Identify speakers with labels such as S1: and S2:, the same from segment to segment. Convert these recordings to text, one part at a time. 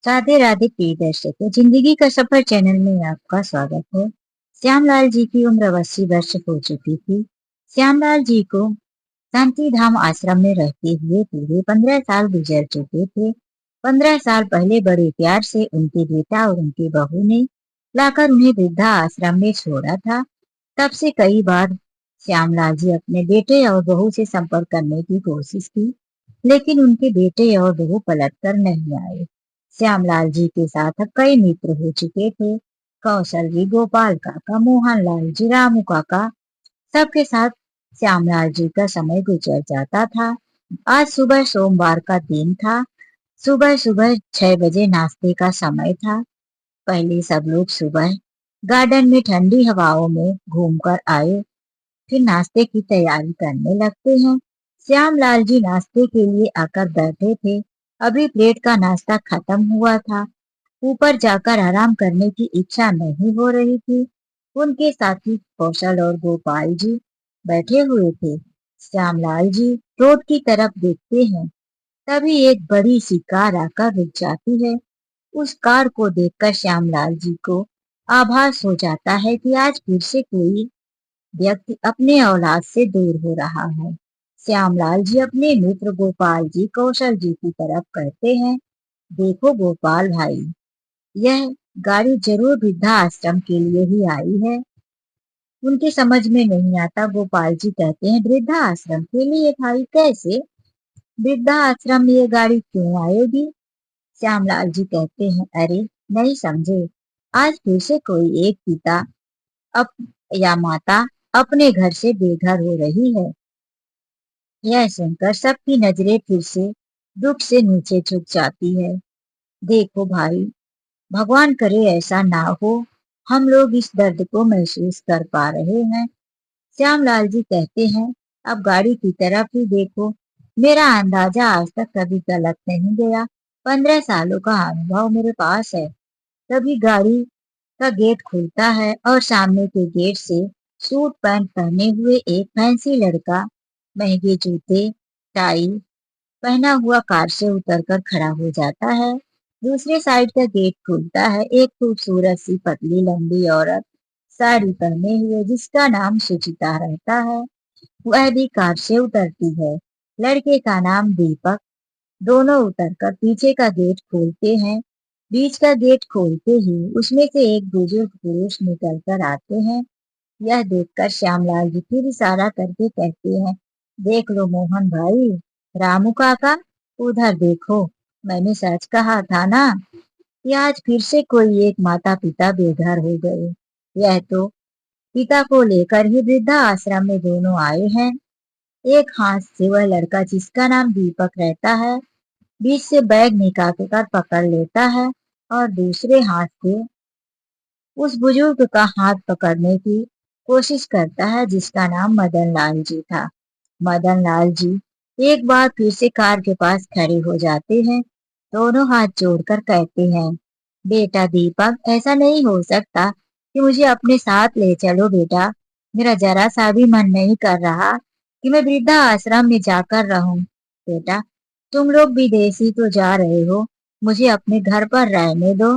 S1: राधे राधे प्रिय दर्शकों, जिंदगी का सफर चैनल में आपका स्वागत है। श्यामलाल जी की उम्र 80 वर्ष हो चुकी थी। श्यामलाल जी को शांति धाम आश्रम में रहते हुए पूरे 15 साल गुजर चुके थे। 15 साल पहले बड़े प्यार से उनके बेटा और उनकी बहू ने लाकर उन्हें वृद्धा आश्रम में छोड़ा था। तब से कई बार श्यामलाल जी अपने बेटे और बहू से संपर्क करने की कोशिश की, लेकिन उनके बेटे और बहू पलट कर नहीं आए। श्यामलाल जी के साथ अब कई मित्र हो चुके थे। कौशल जी, गोपाल काका, मोहन लाल जी, रामू काका, सबके साथ श्यामलाल जी का समय गुजर जाता था। आज सुबह सोमवार का दिन था। सुबह सुबह 6 बजे नाश्ते का समय था। पहले सब लोग सुबह गार्डन में ठंडी हवाओं में घूमकर आए, फिर नाश्ते की तैयारी करने लगते हैं। श्यामलाल जी नाश्ते के लिए आकर बैठे थे। अभी प्लेट का नाश्ता खत्म हुआ था। ऊपर जाकर आराम करने की इच्छा नहीं हो रही थी। उनके साथी कौशल और गोपाल जी बैठे हुए थे। श्यामलाल जी रोड की तरफ देखते हैं। तभी एक बड़ी सी कार आकर रुक जाती है। उस कार को देखकर श्यामलाल जी को आभास हो जाता है कि आज फिर से कोई व्यक्ति अपने औलाद से दूर हो रहा है। श्यामलाल जी अपने मित्र गोपाल जी, कौशल जी की तरफ कहते हैं, देखो गोपाल भाई, यह गाड़ी जरूर वृद्धा आश्रम के लिए ही आई है। उनके समझ में नहीं आता। गोपाल जी कहते हैं, वृद्धा आश्रम के लिए भाई? कैसे? वृद्धा आश्रम में ये गाड़ी क्यों आएगी? श्यामलाल जी कहते हैं, अरे नहीं समझे, आज फिर से कोई एक पिता अप या माता अपने घर से बेघर हो रही है। यह सुनकर सबकी नजरें फिर से दुख से नीचे झुक जाती है। देखो भाई, भगवान करे ऐसा ना हो। हम लोग इस दर्द को महसूस कर पा रहे हैं। श्यामलाल जी कहते हैं, अब गाड़ी की तरफ ही देखो। मेरा अंदाजा आज तक कभी गलत नहीं गया। 15 सालों का अनुभव मेरे पास है। तभी गाड़ी का गेट खुलता है और सामने के गेट से सूट पैंट पहने हुए एक फैंसी लड़का, महंगे जूते, टाई पहना हुआ कार से उतरकर खड़ा हो जाता है। दूसरे साइड का गेट खुलता है। एक खूबसूरत सी पतली लंबी औरत साड़ी पहने हुए, जिसका नाम सुचिता रहता है, वह भी कार से उतरती है। लड़के का नाम दीपक। दोनों उतरकर पीछे का गेट खोलते हैं। बीच का गेट खोलते ही उसमें से एक बुजुर्ग पुरुष निकल कर आते हैं। यह देखकर श्यामलाल जी फिर इशारा करके कहते हैं, देख लो मोहन भाई, रामू काका, उधर देखो। मैंने सच कहा था ना कि आज फिर से कोई एक माता पिता बेघर हो गए। यह तो पिता को लेकर ही वृद्धा आश्रम में दोनों आए हैं। एक हाथ से वह लड़का, जिसका नाम दीपक रहता है, बीच से बैग निकाल कर पकड़ लेता है और दूसरे हाथ से उस बुजुर्ग का हाथ पकड़ने की कोशिश करता है, जिसका नाम मदन लाल जी था। मदन लाल जी एक बार फिर से कार के पास खड़े हो जाते हैं। दोनों हाथ जोड़कर कहते हैं, बेटा दीपक, ऐसा नहीं हो सकता कि मुझे अपने साथ ले चलो बेटा। मेरा जरा सा भी मन नहीं कर रहा कि मैं वृद्धा आश्रम में जाकर रहूं। बेटा, तुम लोग विदेशी तो जा रहे हो, मुझे अपने घर पर रहने दो।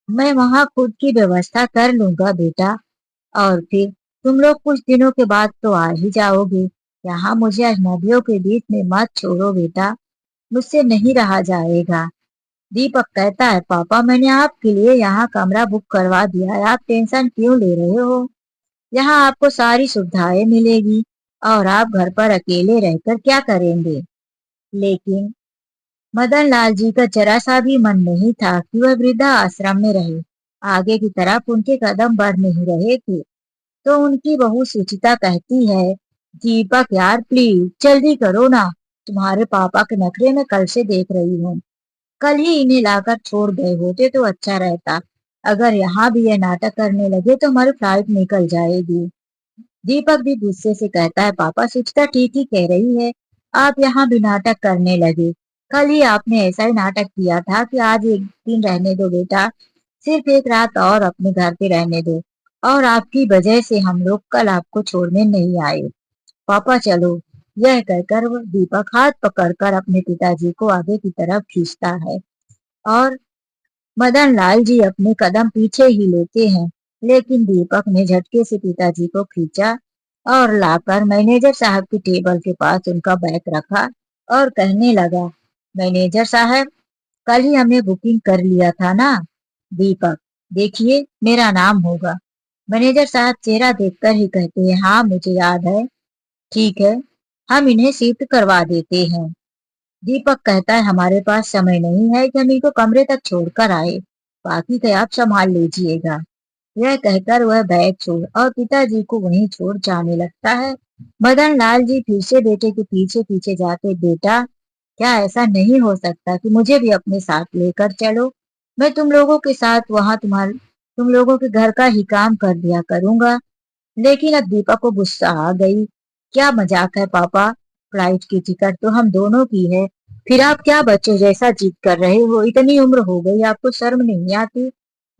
S1: मैं वहां खुद की व्यवस्था कर लूंगा बेटा। और फिर तुम लोग कुछ दिनों के बाद तो आ ही जाओगे। यहाँ मुझे अजनबियों के बीच में मत छोड़ो बेटा, मुझसे नहीं रहा जाएगा। दीपक कहता है, पापा मैंने आपके लिए यहाँ कमरा बुक करवा दिया है, आप टेंशन क्यों ले रहे हो? यहाँ आपको सारी सुविधाएं मिलेगी और आप घर पर अकेले रहकर क्या करेंगे? लेकिन मदन लाल जी का जरा सा भी मन नहीं था कि वह वृद्धा आश्रम में रहे। आगे की तरफ उनके कदम बढ़ नहीं रहे थे। तो उनकी बहू सुचिता कहती है, दीपक यार प्लीज जल्दी करो ना, तुम्हारे पापा के नखरे में कल से देख रही हूँ। कल ही इन्हें लाकर छोड़ गए होते तो अच्छा रहता। अगर यहाँ भी ये नाटक करने लगे तो हमारी फ्लाइट निकल जाएगी। दीपक भी गुस्से से कहता है, पापा सुचिता ठीक ही कह रही है, आप यहाँ भी नाटक करने लगे। कल ही आपने ऐसा ही नाटक किया था कि आज एक दिन रहने दो बेटा, सिर्फ एक रात और अपने घर पे रहने दो। और आपकी वजह से हम लोग कल आपको छोड़ने नहीं आए। पापा चलो। यह कहकर वो दीपक हाथ पकड़कर अपने पिताजी को आगे की तरफ खींचता है। और मदन लाल जी अपने कदम पीछे ही लेते हैं, लेकिन दीपक ने झटके से पिताजी को खींचा और लाकर मैनेजर साहब की टेबल के पास उनका बैग रखा और कहने लगा, मैनेजर साहब, कल ही हमने बुकिंग कर लिया था ना। दीपक, देखिए मेरा नाम होगा। मैनेजर साहब चेहरा देखकर ही कहते हैं, हाँ मुझे याद है। ठीक है, हम इन्हें शिफ्ट करवा देते हैं। दीपक कहता है, हमारे पास समय नहीं है कि हम इनको कमरे तक छोड़कर आए, बाकी का आप संभाल लीजिएगा। यह कहकर वह बैग छोड़ और पिताजी को वहीं छोड़ जाने लगता है। मदन लाल जी फिर से बेटे के पीछे पीछे जाते, बेटा क्या ऐसा नहीं हो सकता कि मुझे भी अपने साथ लेकर चलो? मैं तुम लोगों के साथ वहां तुम लोगों के घर का ही काम कर दिया करूंगा। लेकिन अब दीपक को गुस्सा आ गई। क्या मजाक है पापा, फ्लाइट की टिकट तो हम दोनों की है। फिर आप क्या बच्चों जैसा जिद कर रहे हो? इतनी उम्र हो गई, आपको शर्म नहीं आती?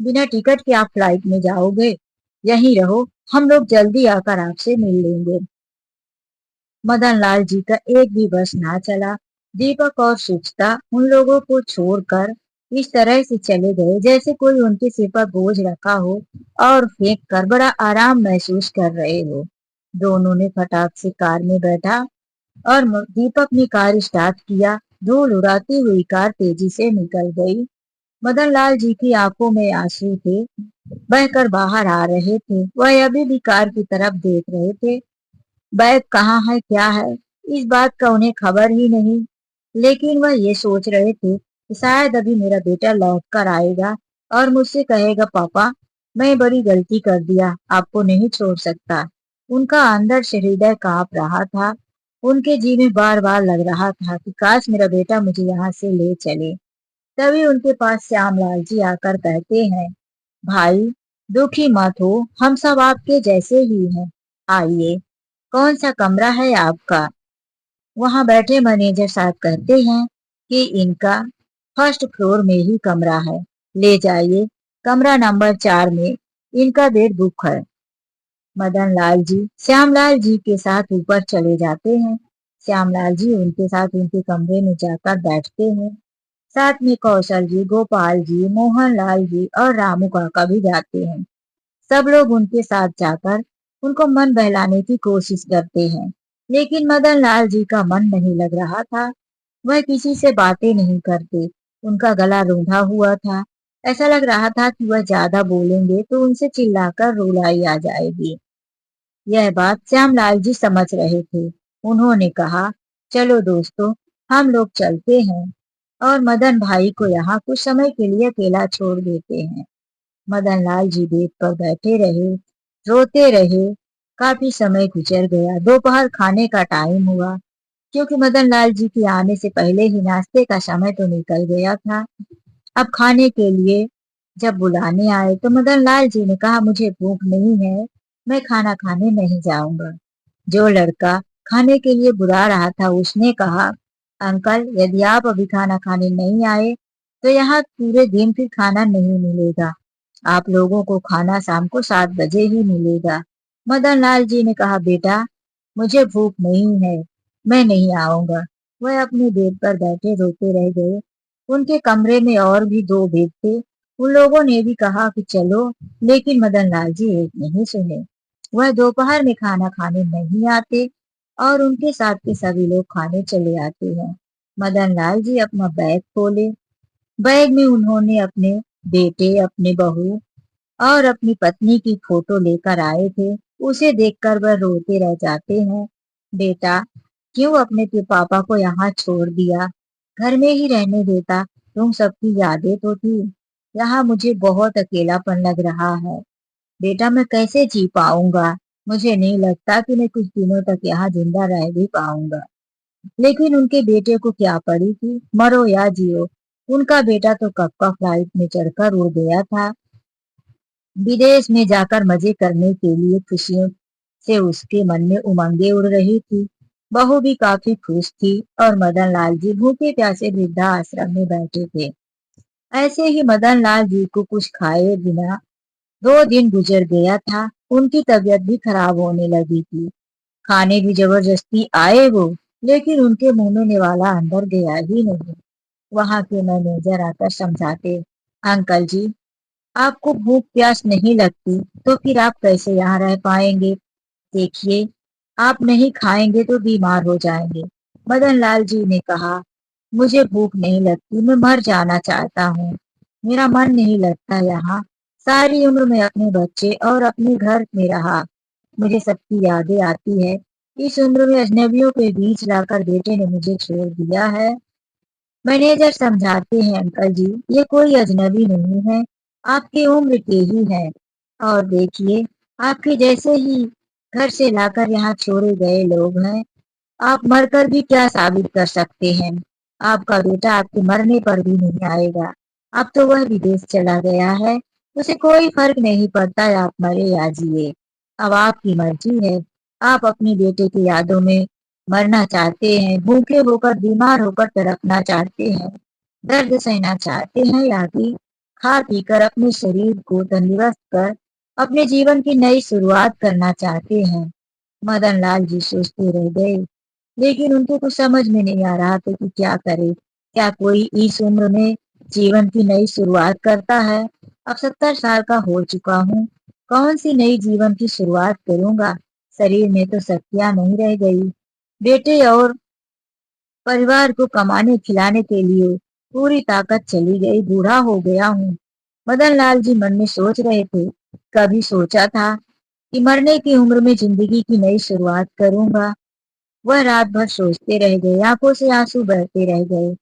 S1: बिना टिकट के आप फ्लाइट में जाओगे? यहीं रहो, हम लोग जल्दी आकर आपसे मिल लेंगे। मदन लाल जी का एक भी बस ना चला। दीपक और सुचिता उन लोगों को छोड़कर इस तरह से चले गए जैसे कोई उनके सिर पर बोझ रखा हो और फेंक कर बड़ा आराम महसूस कर रहे हो। दोनों ने फटाक से कार में बैठा और दीपक ने कार स्टार्ट किया। धूल उड़ाती हुई कार तेजी से निकल गई। मदन लाल जी की आंखों में आंसू थे, बहकर बाहर आ रहे थे। वह अभी भी कार की तरफ देख रहे थे। बैग कहाँ है, क्या है, इस बात का उन्हें खबर ही नहीं। लेकिन वह ये सोच रहे थे कि शायद अभी मेरा बेटा लौट कर आएगा और मुझसे कहेगा, पापा मैं बड़ी गलती कर दिया, आपको नहीं छोड़ सकता। उनका अंदर से हृदय कांप रहा था। उनके जी में बार बार लग रहा था कि काश मेरा बेटा मुझे यहाँ से ले चले। तभी उनके पास श्यामलाल जी आकर कहते हैं, भाई दुखी मत हो, हम सब आपके जैसे ही हैं। आइए, कौन सा कमरा है आपका? वहां बैठे मैनेजर साहब कहते हैं कि इनका फर्स्ट फ्लोर में ही कमरा है, ले जाइए, कमरा नंबर 4 में इनका बेड बुक है। मदन लाल जी श्यामलाल जी के साथ ऊपर चले जाते हैं। श्यामलाल जी उनके साथ उनके कमरे में जाकर बैठते हैं। साथ में कौशल जी, गोपाल जी, मोहन लाल जी और रामू काका भी जाते हैं। सब लोग उनके साथ जाकर उनको मन बहलाने की कोशिश करते हैं, लेकिन मदन लाल जी का मन नहीं लग रहा था। वह किसी से बातें नहीं करते। उनका गला रूंधा हुआ था। ऐसा लग रहा था कि वह ज्यादा बोलेंगे तो उनसे चिल्लाकर रुलाई आ जाएगी। यह बात श्यामलाल जी समझ रहे थे। उन्होंने कहा, चलो दोस्तों, हम लोग चलते हैं और मदन भाई को यहाँ कुछ समय के लिए अकेला छोड़ देते हैं। मदन लाल जी बेड पर बैठे रहे, रोते रहे। काफी समय गुजर गया। दोपहर खाने का टाइम हुआ, क्योंकि मदन लाल जी के आने से पहले ही नाश्ते का समय तो निकल गया था। अब खाने के लिए जब बुलाने आए तो मदन लाल जी ने कहा, मुझे भूख नहीं है, मैं खाना खाने नहीं जाऊंगा। जो लड़का खाने के लिए बुला रहा था उसने कहा, अंकल यदि आप अभी खाना खाने नहीं आए तो यहाँ पूरे दिन फिर खाना नहीं मिलेगा। आप लोगों को खाना शाम को 7 बजे ही मिलेगा। मदन लाल जी ने कहा, बेटा मुझे भूख नहीं है, मैं नहीं आऊंगा। वह अपने बेड पर बैठे रोते रह गए। उनके कमरे में और भी 2 बेड थे। उन लोगों ने भी कहा कि चलो, लेकिन मदन लाल जी एक नहीं सुने। वह दोपहर में खाना खाने नहीं आते और उनके साथ के सभी लोग खाने चले आते हैं। मदन लाल जी अपना बैग खोले। बैग में उन्होंने अपने बेटे, अपने बहू और अपनी पत्नी की फोटो लेकर आए थे। उसे देखकर वह रोते रह जाते हैं। बेटा क्यों अपने पापा को यहाँ छोड़ दिया? घर में ही रहने देता, तुम सबकी यादें तो थी। यहाँ मुझे बहुत अकेलापन लग रहा है। बेटा मैं कैसे जी पाऊंगा? मुझे नहीं लगता कि मैं कुछ दिनों तक यहाँ जिंदा रह भी पाऊंगा। लेकिन उनके बेटे को क्या पड़ी थी, मरो या जियो। उनका बेटा तो कब का फ्लाइट में चढ़कर उड़ गया था। विदेश में जाकर मजे करने के लिए खुशियों से उसके मन में उमंगे उड़ रही थी। बहू भी काफी खुश थी और मदन लाल जी भूखे प्यासे वृद्धा आश्रम में बैठे थे। ऐसे ही मदन लाल जी को कुछ खाए बिना 2 दिन गुजर गया था। उनकी तबीयत भी खराब होने लगी थी। खाने भी जबरदस्ती आए वो, लेकिन उनके मुंह में निवाला अंदर गया ही नहीं। वहां के मैनेजर आकर समझाते, अंकल जी, आपको भूख प्यास नहीं लगती तो फिर आप कैसे यहाँ रह पाएंगे? देखिए, आप नहीं खाएंगे तो बीमार हो जाएंगे। मदन लाल जी ने कहा, मुझे भूख नहीं लगती, मैं मर जाना चाहता हूँ। मेरा मन नहीं लगता यहाँ। सारी उम्र मैं अपने बच्चे और अपने घर में रहा। मुझे सबकी यादें आती है। इस उम्र में अजनबियों के बीच लाकर बेटे ने मुझे छोड़ दिया है। मैनेजर समझाते हैं, अंकल जी, ये कोई अजनबी नहीं है, आपकी उम्र के ही है। और देखिए, आपके जैसे ही घर से लाकर यहाँ छोड़े गए लोग हैं। आप मरकर भी क्या साबित कर सकते हैं? आपका बेटा आपके मरने पर भी नहीं आएगा। अब तो वह विदेश चला गया है। उसे कोई फर्क नहीं पड़ता आप मरे या जिए। अब आपकी मर्जी है। आप अपने बेटे की यादों में मरना चाहते हैं, भूखे होकर बीमार होकर तड़पना चाहते हैं, दर्द सहना चाहते हैं, या कि खा पी कर अपने शरीर को तंदुरुस्त कर अपने जीवन की नई शुरुआत करना चाहते हैं। मदन लाल जी सोचते रह गए, लेकिन उनको कुछ समझ में नहीं आ रहा था कि क्या करे। क्या कोई इस उम्र में जीवन की नई शुरुआत करता है? अब 70 साल का हो चुका हूँ, कौन सी नई जीवन की शुरुआत करूंगा? शरीर में तो शक्तियां नहीं रह गई। बेटे और परिवार को कमाने खिलाने के लिए पूरी ताकत चली गई, बूढ़ा हो गया हूँ। मदन लाल जी मन में सोच रहे थे, कभी सोचा था कि मरने की उम्र में जिंदगी की नई शुरुआत करूंगा? वह रात भर सोचते रह गए, आंखों से आंसू बहते रह गए।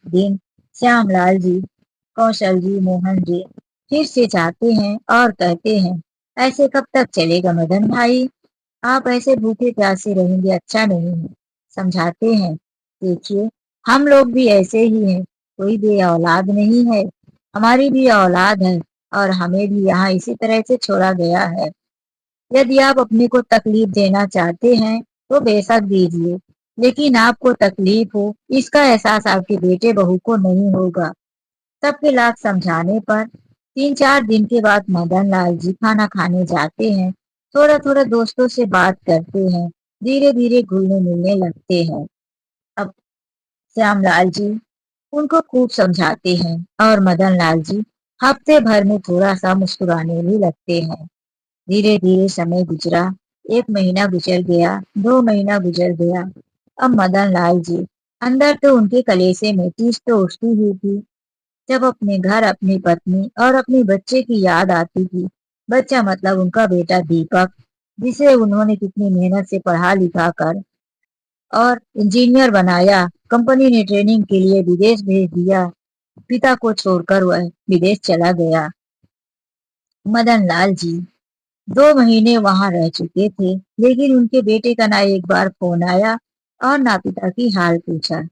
S1: दिन श्यामलाल जी, कौशल जी, मोहन जी फिर से जाते हैं और कहते हैं, ऐसे कब तक चलेगा मदन भाई? आप ऐसे भूखे प्यासे रहेंगे अच्छा नहीं है। समझाते हैं, देखिए, हम लोग भी ऐसे ही हैं, कोई भी औलाद नहीं है। हमारी भी औलाद है और हमें भी यहाँ इसी तरह से छोड़ा गया है। यदि आप अपने को तकलीफ देना चाहते हैं तो बेशक दीजिए, लेकिन आपको तकलीफ हो इसका एहसास आपके बेटे बहू को नहीं होगा। सबके लाख समझाने पर 3-4 दिन के बाद मदन लाल जी खाना खाने जाते हैं। थोड़ा थोड़ा दोस्तों से बात करते हैं, धीरे धीरे घुलने मिलने लगते हैं। अब श्यामलाल जी उनको खूब समझाते हैं और मदन लाल जी हफ्ते भर में थोड़ा सा मुस्कुराने भी लगते हैं। धीरे धीरे समय गुजरा। 1 महीना गुजर गया, 2 महीना गुजर गया। अब मदन लाल जी अंदर तो उनके कलेजे में टीस तो उठती ही थी। जब अपने घर, अपनी पत्नी और अपने बच्चे की याद आती थी। बच्चा मतलब उनका बेटा दीपक, जिसे उन्होंने कितनी मेहनत से पढ़ा लिखा कर और इंजीनियर बनाया। कंपनी ने ट्रेनिंग के लिए विदेश भेज दिया। पिता को छोड़कर वह विदेश चला गया। मदन लाल जी 2 महीने वहां रह चुके थे, लेकिन उनके बेटे का ना एक बार फोन आया और ना पिता की हाल पूछा।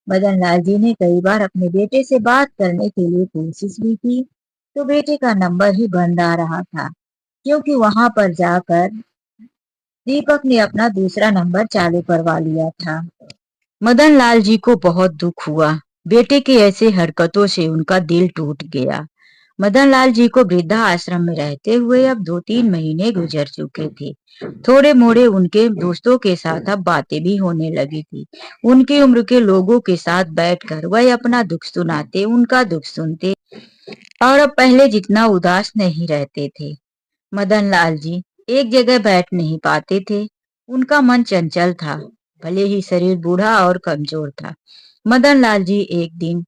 S1: मदन लाल जी ने कई बार अपने बेटे से बात करने के लिए कोशिश भी की, तो बेटे का नंबर ही बंद आ रहा था, क्योंकि वहां पर जाकर दीपक ने अपना दूसरा नंबर चालू करवा लिया था। मदन लाल जी को बहुत दुख हुआ। बेटे की ऐसे हरकतों से उनका दिल टूट गया। मदन लाल जी को वृद्धा आश्रम में रहते हुए अब 2-3 महीने गुजर चुके थे। थोड़े मोड़े उनके दोस्तों के साथ अब बातें भी होने लगी थी। उनकी उम्र के लोगों के साथ बैठकर वह अपना दुख सुनाते, उनका दुख सुनते और अब पहले जितना उदास नहीं रहते थे। मदन लाल जी एक जगह बैठ नहीं पाते थे। उनका मन चंचल था, भले ही शरीर बूढ़ा और कमजोर था। मदन लाल जी एक दिन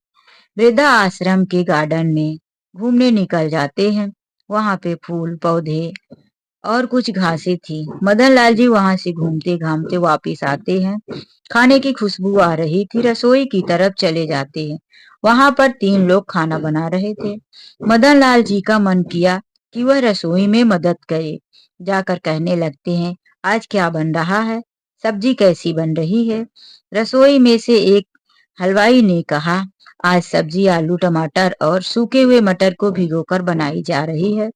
S1: वृद्धा आश्रम के गार्डन में घूमने निकल जाते हैं। वहां पे फूल पौधे और कुछ घासें थी। मदन लाल जी वहां से घूमते घामते वापिस आते हैं। खाने की खुशबू आ रही थी, रसोई की तरफ चले जाते हैं। वहां पर 3 लोग खाना बना रहे थे। मदन लाल जी का मन किया कि वह रसोई में मदद करे। जाकर कहने लगते हैं, आज क्या बन रहा है? सब्जी कैसी बन रही है? रसोई में से एक हलवाई ने कहा, आज सब्जी आलू टमाटर और सूखे हुए मटर को भिगोकर बनाई जा रही है।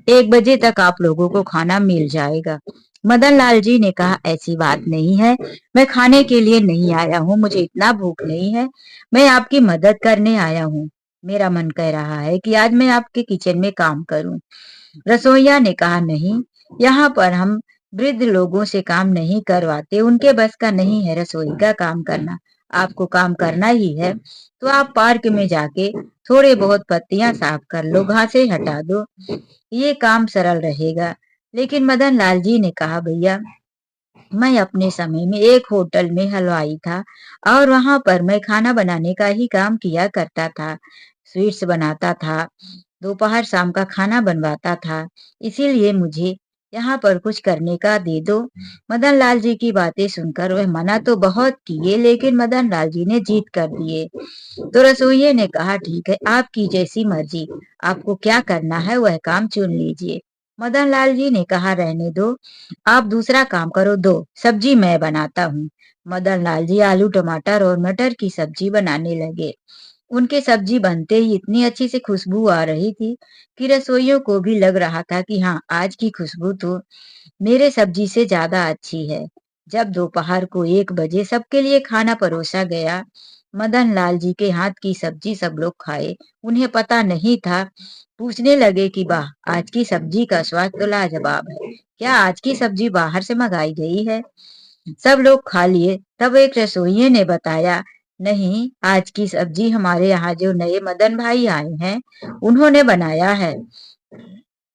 S1: 1 बजे तक आप लोगों को खाना मिल जाएगा। मदन लाल जी ने कहा, ऐसी बात नहीं है, मैं खाने के लिए नहीं आया हूँ, मुझे इतना भूख नहीं है, मैं आपकी मदद करने आया हूँ। मेरा मन कह रहा है कि आज मैं आपके किचन में काम करूं। रसोईया ने कहा, नहीं, यहाँ पर हम वृद्ध लोगों से काम नहीं करवाते, उनके बस का नहीं है रसोई का काम करना। आपको काम करना ही है तो आप पार्क में जाके थोड़े बहुत पत्तियां साफ कर लो, घासें हटा दो, ये काम सरल रहेगा। लेकिन मदन लाल जी ने कहा, भैया मैं अपने समय में एक होटल में हलवाई था और वहां पर मैं खाना बनाने का ही काम किया करता था। स्वीट्स बनाता था, दोपहर शाम का खाना बनवाता था, इसीलिए मुझे यहाँ पर कुछ करने का दे दो। मदन लाल जी की बातें सुनकर वह मना तो बहुत किए, लेकिन मदन लाल जी ने जीत कर दिए। तो रसोइये ने कहा, ठीक है, आपकी जैसी मर्जी, आपको क्या करना है वह काम चुन लीजिए। मदन लाल जी ने कहा, रहने दो, आप दूसरा काम करो, दो सब्जी मैं बनाता हूँ। मदन लाल जी आलू टमाटर और मटर की सब्जी बनाने लगे। उनके सब्जी बनते ही इतनी अच्छी से खुशबू आ रही थी कि रसोइयों को भी लग रहा था कि हाँ, आज की खुशबू तो मेरे सब्जी से ज्यादा अच्छी है। जब दोपहर को 1 बजे सबके लिए खाना परोसा गया, मदन लाल जी के हाथ की सब्जी सब लोग खाए। उन्हें पता नहीं था, पूछने लगे कि वाह, आज की सब्जी का स्वाद तो लाजवाब है, क्या आज की सब्जी बाहर से मंगाई गई है? सब लोग खा लिए। तब एक रसोइये ने बताया, नहीं, आज की सब्जी हमारे यहाँ जो नए मदन भाई आए हैं उन्होंने बनाया है।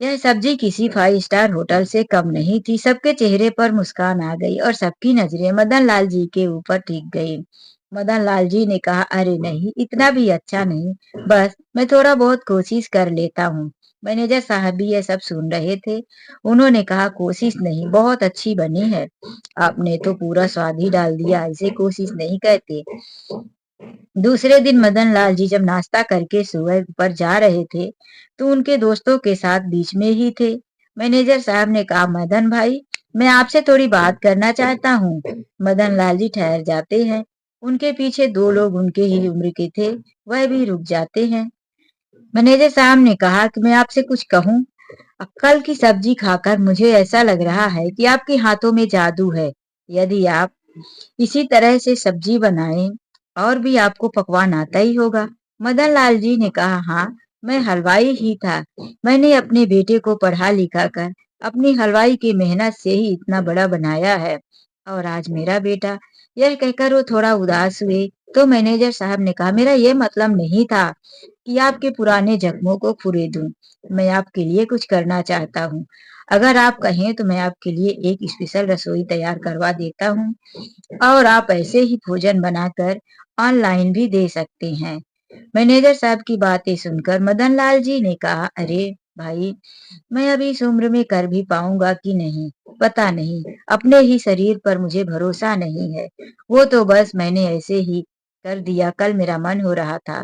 S1: यह सब्जी किसी 5 स्टार होटल से कम नहीं थी। सबके चेहरे पर मुस्कान आ गई और सबकी नजरें मदन लाल जी के ऊपर टिक गई। मदन लाल जी ने कहा, अरे नहीं, इतना भी अच्छा नहीं, बस मैं थोड़ा बहुत कोशिश कर लेता हूँ। मैनेजर साहब भी ये सब सुन रहे थे। उन्होंने कहा, कोशिश नहीं, बहुत अच्छी बनी है, आपने तो पूरा स्वाद ही डाल दिया, इसे कोशिश नहीं कहते। दूसरे दिन मदन लाल जी जब नाश्ता करके सुबह पर जा रहे थे तो उनके दोस्तों के साथ बीच में ही थे। मैनेजर साहब ने कहा, मदन भाई, मैं आपसे थोड़ी बात करना चाहता हूँ। मदन लाल जी ठहर जाते हैं। उनके पीछे 2 लोग उनके ही उम्र के थे, वह भी रुक जाते हैं। मैनेजर साहब ने कहा कि मैं आपसे कुछ कहूँ। कल की सब्जी खाकर मुझे ऐसा लग रहा है कि आपके हाथों में जादू है। यदि आप इसी तरह से सब्जी बनाएं और भी आपको पकवान आता ही होगा। मदन लाल जी ने कहा, हाँ, मैं हलवाई ही था। मैंने अपने बेटे को पढ़ा लिखा कर अपनी हलवाई की मेहनत से ही इतना बड़ा बनाया है। और आज मेरा बेटा, यह कहकर वो थोड़ा उदास हुए। तो मैनेजर साहब ने कहा, मेरा ये मतलब नहीं था कि आपके पुराने जख्मों को फुरे दूं। मैं आपके लिए कुछ करना चाहता हूँ। अगर आप कहें तो मैं आपके लिए एक स्पेशल रसोई तैयार करवा देता हूँ और आप ऐसे ही भोजन बनाकर ऑनलाइन भी दे सकते हैं। मैनेजर साहब की बातें सुनकर मदन लाल जी ने कहा, अरे भाई, मैं अभी इस उम्र में कर भी पाऊंगा कि नहीं, पता नहीं, अपने ही शरीर पर मुझे भरोसा नहीं है। वो तो बस मैंने ऐसे ही कर दिया, कल मेरा मन हो रहा था।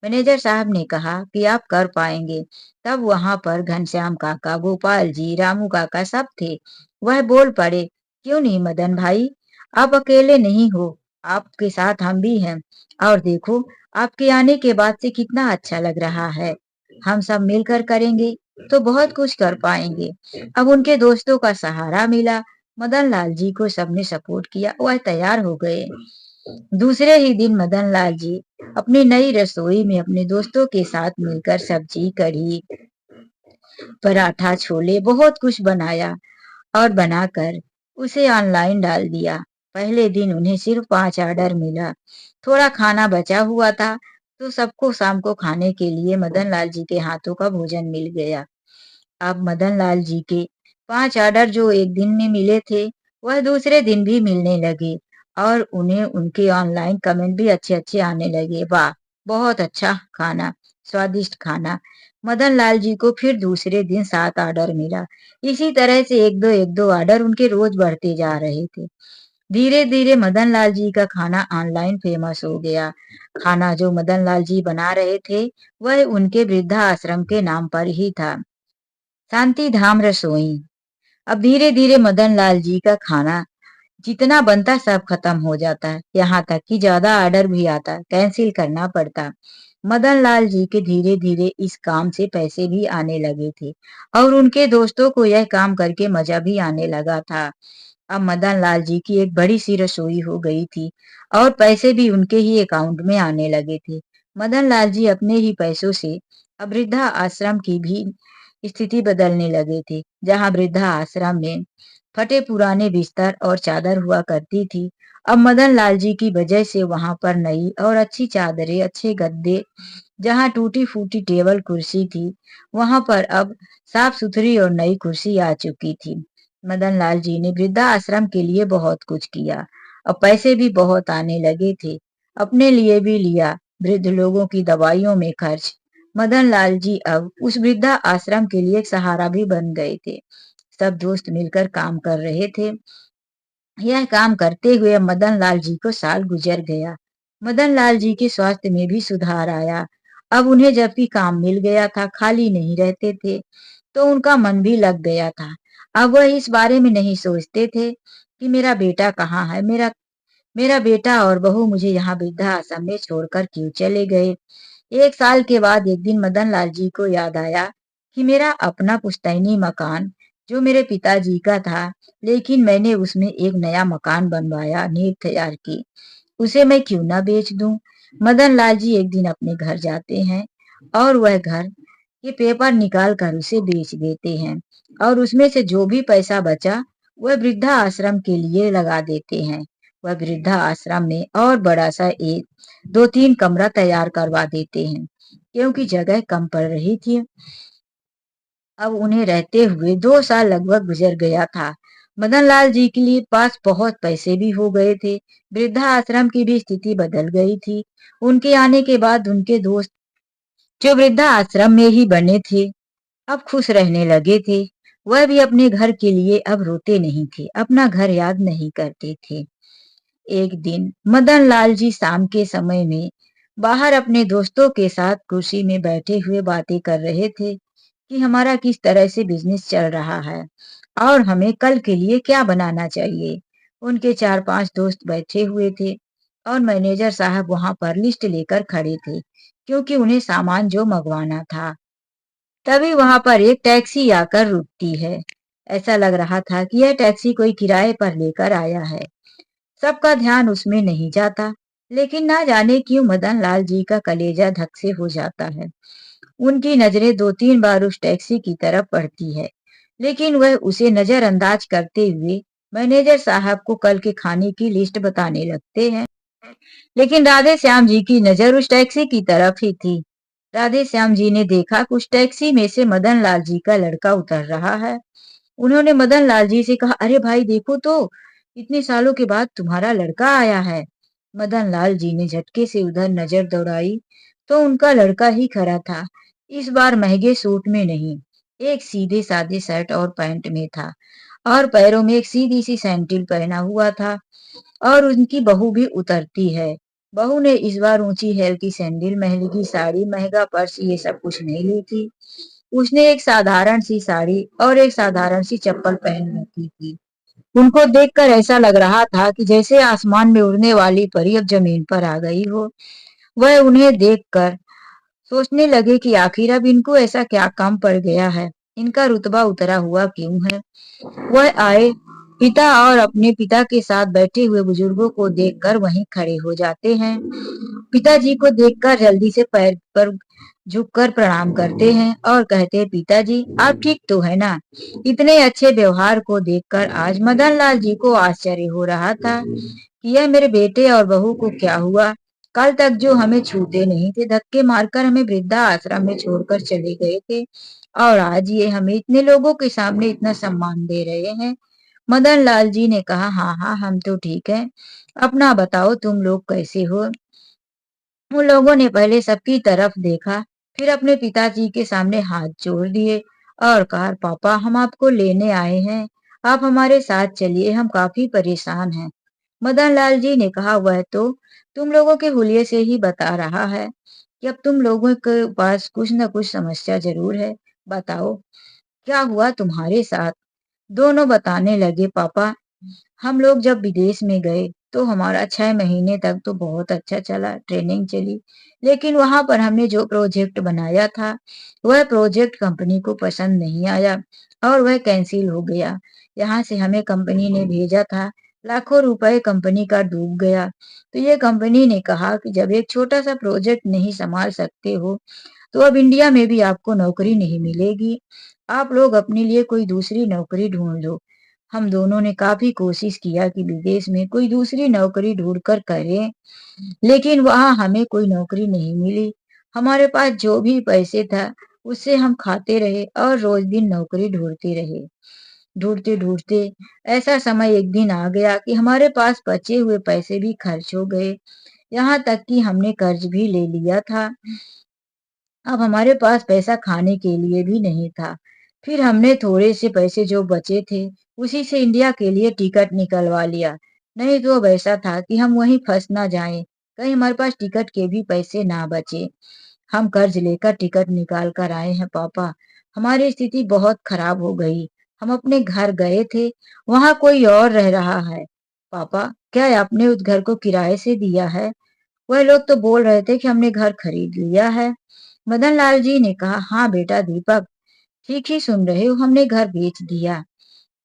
S1: मैनेजर साहब ने कहा कि आप कर पाएंगे। तब वहां पर घनश्याम काका, गोपाल जी, रामू काका सब थे। वह बोल पड़े, क्यों नहीं मदन भाई, आप अकेले नहीं हो, आपके साथ हम भी हैं। और देखो, आपके आने के बाद से कितना अच्छा लग रहा है। हम सब मिलकर करेंगे तो बहुत कुछ कर पाएंगे। अब उनके दोस्तों का सहारा मिला। मदन लाल जी को सबने सपोर्ट किया, वह तैयार हो गए। दूसरे ही दिन मदन लाल जी अपनी नई रसोई में अपने दोस्तों के साथ मिलकर सब्जी, कढ़ी, पराठा, छोले, बहुत कुछ बनाया और बनाकर उसे ऑनलाइन डाल दिया। पहले दिन उन्हें सिर्फ 5 ऑर्डर मिला। थोड़ा खाना बचा हुआ था तो सबको शाम को खाने के लिए मदन लाल जी के हाथों का भोजन मिल गया। अब मदन लाल जी के 5 ऑर्डर जो एक दिन में मिले थे वह दूसरे दिन भी मिलने लगे और उन्हें उनके ऑनलाइन कमेंट भी अच्छे अच्छे आने लगे। वाह, बहुत अच्छा खाना, स्वादिष्ट खाना। मदन लाल जी को फिर दूसरे दिन 7 ऑर्डर मिला। इसी तरह से एक दो ऑर्डर उनके रोज बढ़ते जा रहे थे। धीरे धीरे मदन लाल जी का खाना ऑनलाइन फेमस हो गया। खाना जो मदन लाल जी बना रहे थे वह उनके वृद्धा आश्रम के नाम पर ही था, शांति धाम रसोई। अब धीरे धीरे मदन लाल जी का खाना जितना बनता सब खत्म हो जाता है, यहाँ तक कि ज्यादा ऑर्डर भी आता, कैंसिल करना पड़ता। मदन लाल जी के धीरे धीरे इस काम से पैसे भी आने लगे थे और उनके दोस्तों को यह काम करके मजा भी आने लगा था। अब मदन लाल जी की एक बड़ी सी रसोई हो गई थी और पैसे भी उनके ही अकाउंट में आने लगे थे। मदन लाल जी अपने ही पैसों से अब वृद्धा आश्रम की भी स्थिति बदलने लगे थे। जहाँ वृद्धा आश्रम में फटे पुराने बिस्तर और चादर हुआ करती थी, अब मदन लाल जी की वजह से वहां पर नई और अच्छी चादरें, अच्छे गद्दे, जहां टूटी फूटी टेबल कुर्सी थी, वहां पर अब साफ सुथरी और नई कुर्सी आ चुकी थी। मदन लाल जी ने वृद्धा आश्रम के लिए बहुत कुछ किया। अब पैसे भी बहुत आने लगे थे। अपने लिए भी लिया, वृद्ध लोगों की दवाइयों में खर्च। मदन लाल जी अब उस वृद्धा आश्रम के लिए एक सहारा भी बन गए थे। सब दोस्त मिलकर काम कर रहे थे। यह काम करते हुए मदन लाल जी को साल गुजर गया। मदन लाल जी के स्वास्थ्य में भी सुधार आया। अब उन्हें जबकि काम मिल गया था, खाली नहीं रहते थे, तो उनका मन भी लग गया था। अब वह इस बारे में नहीं सोचते थे कि मेरा बेटा कहाँ है, मेरा मेरा बेटा और बहू मुझे यहाँ वृद्धा आश्रम में छोड़कर क्यों चले गए। 1 साल के बाद एक दिन मदन लाल जी को याद आया कि मेरा अपना पुश्तैनी मकान जो मेरे पिताजी का था, लेकिन मैंने उसमें एक नया मकान बनवाया, नींव तैयार की, उसे मैं क्यों ना बेच दूं। मदन लाल जी एक दिन अपने घर जाते हैं और वह घर के पेपर निकाल कर उसे बेच देते हैं और उसमें से जो भी पैसा बचा वह वृद्धा आश्रम के लिए लगा देते हैं। वह वृद्धा आश्रम में और बड़ा सा एक 2-3 कमरा तैयार करवा देते हैं, क्योंकि जगह कम पड़ रही थी। अब उन्हें रहते हुए 2 साल लगभग गुजर गया था। मदन लाल जी के लिए पास बहुत पैसे भी हो गए थे। वृद्धा आश्रम की भी स्थिति बदल गई थी। उनके आने के बाद उनके दोस्त जो वृद्धा आश्रम में ही बने थे, अब खुश रहने लगे थे। वह भी अपने घर के लिए अब रोते नहीं थे, अपना घर याद नहीं करते थे। एक दिन मदन लाल जी शाम के समय में बाहर अपने दोस्तों के साथ कुर्सी में बैठे हुए बातें कर रहे थे कि हमारा किस तरह से बिजनेस चल रहा है और हमें कल के लिए क्या बनाना चाहिए। उनके 4-5 दोस्त बैठे हुए थे और मैनेजर साहब वहां पर लिस्ट लेकर खड़े थे, क्योंकि उन्हें सामान जो मंगवाना था। तभी वहां पर एक टैक्सी आकर रुकती है। ऐसा लग रहा था कि यह टैक्सी कोई किराए पर लेकर आया है। सबका ध्यान उसमें नहीं जाता, लेकिन ना जाने क्यों मदन लाल जी का कलेजा धक से हो जाता है। उनकी नजरें 2-3 बार उस टैक्सी की तरफ पड़ती है, लेकिन वह उसे नजरअंदाज करते हुए मैनेजर साहब को कल के खाने की लिस्ट बताने लगते हैं। लेकिन राधे श्याम जी की नजर उस टैक्सी की तरफ ही थी। राधे श्याम जी ने देखा कि उस टैक्सी में से मदन लाल जी का लड़का उतर रहा है। उन्होंने मदन लाल जी से कहा, अरे भाई देखो तो, इतने सालों के बाद तुम्हारा लड़का आया है। मदन लाल जी ने झटके से उधर नजर दौड़ाई तो उनका लड़का ही खड़ा था। इस बार महंगे सूट में नहीं, एक सीधे सादे शर्ट और पैंट में था और पैरों में एक सीधी सी सैंडल पहना हुआ था। और उनकी बहू भी उतरती है। बहू ने इस बार ऊंची हेल की सैंडल, महंगी साड़ी, महंगा पर्स ये सब कुछ नहीं ली थी। उसने एक साधारण सी साड़ी और एक साधारण सी चप्पल पहन रखी थी। उनको देखकर ऐसा लग रहा था कि जैसे आसमान में उड़ने वाली परी अब जमीन पर आ गई हो। वह उन्हें देखकर सोचने लगे कि आखिर अब इनको ऐसा क्या काम पड़ गया है, इनका रुतबा उतरा हुआ क्यों है। वह आए, पिता और अपने पिता के साथ बैठे हुए बुजुर्गों को देखकर वहीं खड़े हो जाते हैं। पिताजी को देखकर जल्दी से पैर पर झुककर प्रणाम करते हैं और कहते हैं, पिताजी आप ठीक तो है ना। इतने अच्छे व्यवहार को देखकर आज मदन लाल जी को आश्चर्य हो रहा था कि यह मेरे बेटे और बहू को क्या हुआ। कल तक जो हमें छूते नहीं थे, धक्के मारकर हमें वृद्धा आश्रम में छोड़कर चले गए थे, और आज ये हमें इतने लोगों के सामने इतना सम्मान दे रहे हैं। मदन लाल जी ने कहा, हाँ हाँ हम तो ठीक है, अपना बताओ तुम लोग कैसे हो। उन लोगों ने पहले सबकी तरफ देखा, फिर अपने पिताजी के सामने हाथ जोड़ दिए और कहा, पापा हम आपको लेने आए हैं, आप हमारे साथ चलिए, हम काफी परेशान हैं। मदन लाल जी ने कहा, वह तो तुम लोगों के हुलिये से ही बता रहा है कि अब तुम लोगों के पास कुछ न कुछ समस्या जरूर है। बताओ क्या हुआ तुम्हारे साथ। दोनों बताने लगे, पापा हम लोग जब विदेश में गए तो हमारा 6 महीने तक तो बहुत अच्छा चला, ट्रेनिंग चली, लेकिन वहां पर हमने जो प्रोजेक्ट बनाया था वह प्रोजेक्ट कंपनी को पसंद नहीं आया और वह कैंसिल हो गया। यहाँ से हमें कंपनी ने भेजा था, लाखों रुपए कंपनी का डूब गया। तो ये कंपनी ने कहा कि जब एक छोटा सा प्रोजेक्ट नहीं संभाल सकते हो तो अब इंडिया में भी आपको नौकरी नहीं मिलेगी, आप लोग अपने लिए कोई दूसरी नौकरी ढूंढ लो। हम दोनों ने काफी कोशिश किया कि विदेश में कोई दूसरी नौकरी ढूंढकर करें, लेकिन वहां हमें कोई नौकरी नहीं मिली। हमारे पास जो भी पैसे था उससे हम खाते रहे और रोज दिन नौकरी ढूंढते रहे। ढूंढते ढूंढते ऐसा समय एक दिन आ गया कि हमारे पास बचे हुए पैसे भी खर्च हो गए। यहाँ तक कि हमने कर्ज भी ले लिया था। अब हमारे पास पैसा खाने के लिए भी नहीं था। फिर हमने थोड़े से पैसे जो बचे थे उसी से इंडिया के लिए टिकट निकलवा लिया। नहीं तो अब ऐसा था कि हम वहीं फंस ना जाएं, कहीं हमारे पास टिकट के भी पैसे ना बचे। हम कर्ज लेकर टिकट निकाल कर आए हैं पापा। हमारी स्थिति बहुत खराब हो गई। हम अपने घर गए थे, वहां कोई और रह रहा है। पापा, क्या आपने उस घर को किराए से दिया है? वह लोग तो बोल रहे थे कि हमने घर खरीद लिया है। मदन लाल जी ने कहा, हाँ बेटा दीपक, ठीक ही सुन रहे हो, हमने घर बेच दिया।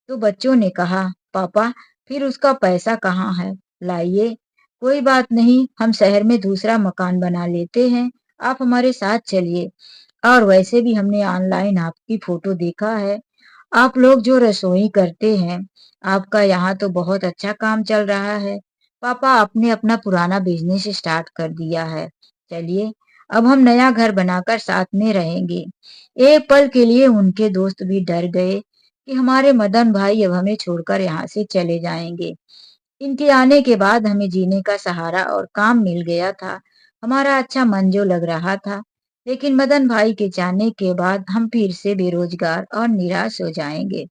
S1: तो बच्चों ने कहा, पापा फिर उसका पैसा कहाँ है? लाइए, कोई बात नहीं, हम शहर में दूसरा मकान बना लेते हैं, आप हमारे साथ चलिए। और वैसे भी हमने ऑनलाइन आपकी फोटो देखा है, आप लोग जो रसोई करते हैं, आपका यहाँ तो बहुत अच्छा काम चल रहा है। पापा, आपने अपना पुराना बिजनेस स्टार्ट कर दिया है। चलिए, अब हम नया घर बनाकर साथ में रहेंगे। एक पल के लिए उनके दोस्त भी डर गए कि हमारे मदन भाई अब हमें छोड़कर यहाँ से चले जाएंगे। इनके आने के बाद हमें जीने का सहारा और काम मिल गया था। हमारा अच्छा मन जो लग रहा था, लेकिन मदन भाई के जाने के बाद हम फिर से बेरोजगार और निराश हो जाएंगे।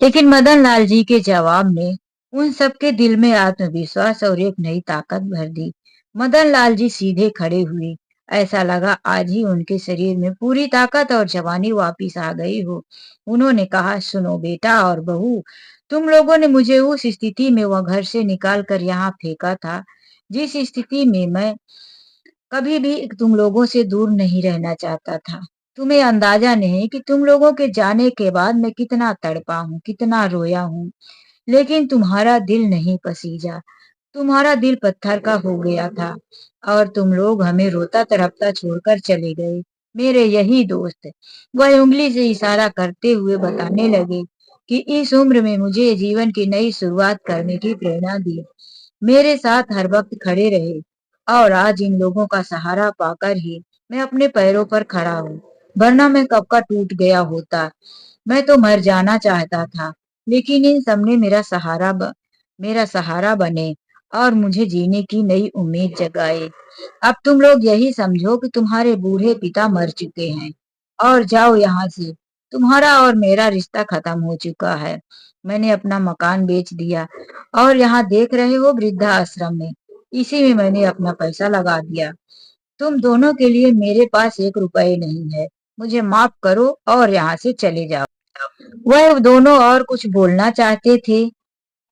S1: लेकिन मदन लाल जी के जवाब ने उन सबके दिल में आत्मविश्वास और एक नई ताकत भर दी। मदन लाल जी सीधे खड़े हुए। ऐसा लगा आज ही उनके शरीर में पूरी ताकत और जवानी वापिस आ गई हो। उन्होंने कहा, सुनो बेटा और बहू, तुम लोगों ने मुझे उस स्थिति में वह घर से निकाल कर यहाँ फेंका था, जिस स्थिति में मैं कभी भी तुम लोगों से दूर नहीं रहना चाहता था। तुम्हें अंदाजा नहीं कि तुम लोगों के जाने के बाद मैं कितना तड़पा हूँ, कितना रोया हूँ। लेकिन तुम्हारा दिल नहीं पसीजा, तुम्हारा दिल पत्थर का हो गया था और तुम लोग हमें रोता तड़पता छोड़कर चले गए। मेरे यही दोस्त, वह उंगली से इशारा करते हुए बताने लगे, कि इस उम्र में मुझे जीवन की नई शुरुआत करने की प्रेरणा दी, मेरे साथ हर वक्त खड़े रहे और आज इन लोगों का सहारा पाकर ही मैं अपने पैरों पर खड़ा हूँ, वरना मैं कब का टूट गया होता। मैं तो मर जाना चाहता था, लेकिन इन सबने मेरा सहारा बने और मुझे जीने की नई उम्मीद जगाए। अब तुम लोग यही समझो कि तुम्हारे बूढ़े पिता मर चुके हैं और जाओ यहाँ से। तुम्हारा और मेरा रिश्ता खत्म हो चुका है। मैंने अपना मकान बेच दिया और यहाँ देख रहे हो वृद्धा आश्रम में, इसी में मैंने अपना पैसा लगा दिया। तुम दोनों के लिए मेरे पास एक रुपए नहीं है। मुझे माफ करो और यहाँ से चले जाओ। वह दोनों और कुछ बोलना चाहते थे,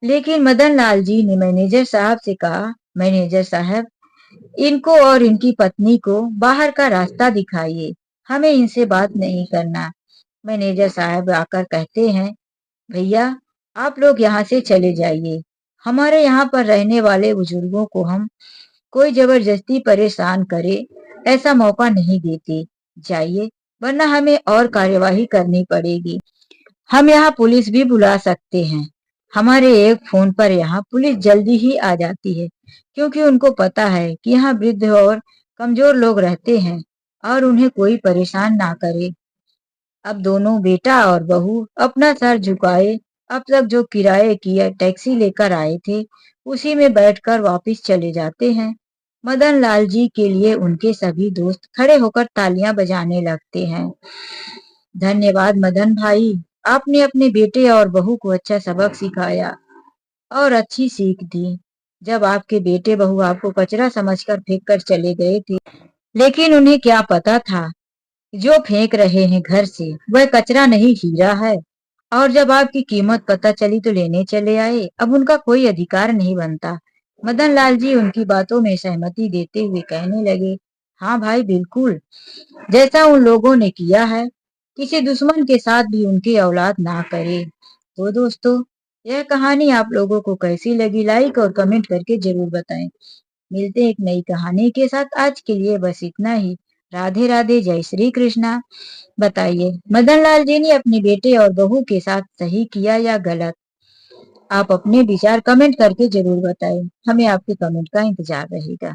S1: लेकिन मदन लाल जी ने मैनेजर साहब से कहा, मैनेजर साहब, इनको और इनकी पत्नी को बाहर का रास्ता दिखाइए, हमें इनसे बात नहीं करना। मैनेजर साहब आकर कहते हैं, भैया आप लोग यहाँ से चले जाइए। हमारे यहाँ पर रहने वाले बुजुर्गों को हम कोई जबरदस्ती परेशान करे ऐसा मौका नहीं देते। जाइए, वरना हमें और कार्यवाही करनी पड़ेगी। हम यहाँ पुलिस भी बुला सकते हैं। हमारे एक फोन पर यहाँ पुलिस जल्दी ही आ जाती है, क्योंकि उनको पता है कि यहाँ वृद्ध और कमजोर लोग रहते हैं और उन्हें कोई परेशान ना करे। अब दोनों बेटा और बहू अपना सर झुकाए अब तक जो किराए की टैक्सी लेकर आए थे उसी में बैठकर वापस चले जाते हैं। मदन लाल जी के लिए उनके सभी दोस्त खड़े होकर तालियां बजाने लगते हैं। धन्यवाद मदन भाई, आपने अपने बेटे और बहू को अच्छा सबक सिखाया और अच्छी सीख दी। जब आपके बेटे बहू आपको कचरा समझकर फेंक कर चले गए थे, लेकिन उन्हें क्या पता था जो फेंक रहे हैं घर से वह कचरा नहीं हीरा है। और जब आपकी कीमत पता चली तो लेने चले आए, अब उनका कोई अधिकार नहीं बनता। मदन लाल जी उनकी बातों में सहमति देते हुए कहने लगे, हाँ भाई बिल्कुल, जैसा उन लोगों ने किया है किसी दुश्मन के साथ भी उनकी औलाद ना करे। तो दोस्तों, यह कहानी आप लोगों को कैसी लगी, लाइक और कमेंट करके जरूर बताएं। मिलते हैं एक नई कहानी के साथ, आज के लिए बस इतना ही। राधे राधे, जय श्री कृष्णा। बताइए मदन लाल जी ने अपने बेटे और बहू के साथ सही किया या गलत? आप अपने विचार कमेंट करके जरूर बताएं, हमें आपके कमेंट का इंतजार रहेगा।